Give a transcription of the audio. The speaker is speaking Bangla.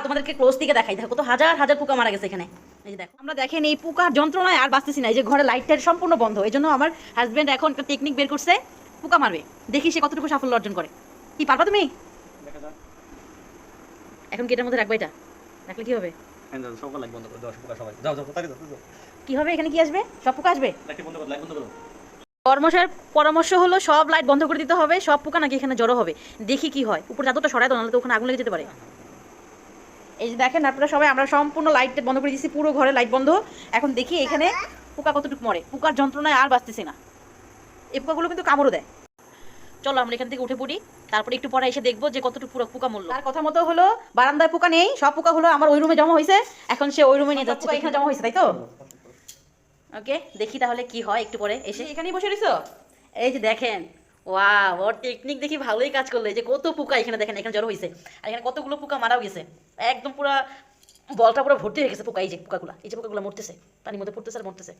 তোমাদেরকে ক্লোজ থেকে দেখাই, দেখো তো হাজার হাজার পোকা মারা গেছে এখানে। এই যে দেখো, আমরা দেখেন এই পোকার যন্ত্রণায় আর বাঁচতেছি না। এই যে ঘরে লাইটটা সম্পূর্ণ বন্ধ, এই জন্য আমার হাজবেন্ড এখন একটা টেকনিক বের করছে, পোকা মারবে। দেখি সে কতটুকু সাফল্য অর্জন করে। কি পারবা তুমি? এখন কি এটার মধ্যে রাখবা? এটা রাখলে কি হবে? কি হবে? এখানে কি আসবে? সব পোকা আসবে। কর্মশার পরামর্শ হলো সব লাইট বন্ধ করে দিতে হবে, সব পোকা নাকি এখানে জড়ো হবে। দেখি কি হয়। উপরে চাদরটা সরাই দাও, নাহলে তো ওখানে আগুন লেগে যেতে পারে। এই যে দেখেন আপনারা সবাই, আমরা সম্পূর্ণ লাইট বন্ধ করে দিয়েছি, পুরো ঘরে লাইট বন্ধ। এখন দেখি এখানে পোকা কতটুকু মরে। পোকার যন্ত্রণায় আর বাঁচতেছি না। এই পোকাগুলো কিন্তু কামড়ও দেয়। চলো আমরা এখান থেকে উঠে পড়ি, তারপরে একটু পরে এসে দেখবো যে কতটুকু পুরো পোকা মরলো। তার কথা মতো হলো বারান্দায় পোকা নেই, সব পোকা হলো আমার ওই রুমে জমা হয়েছে। এখন সে ওই রুমে নিয়ে যাচ্ছে, এখানে জমা হয়েছে, তাই তো? ওকে, দেখি তাহলে কি হয় একটু পরে এসে। এখানেই বসে রইছো? এই যে দেখেন, ওয়াও, ওর টেকনিক দেখি ভালোই কাজ করলো। এই যে কত পোকা এখানে দেখেন, এখানে জড়ো হয়েছে। আর এখানে কতগুলো পোকা মারাও গেছে, একদম পুরো বলটা পুরো ভর্তি হয়ে গেছে পোকা। এই যে পোকাগুলো, এই যে পোকাগুলো মরতেছে, পানির মধ্যে পড়তেছে আর মরতেছে।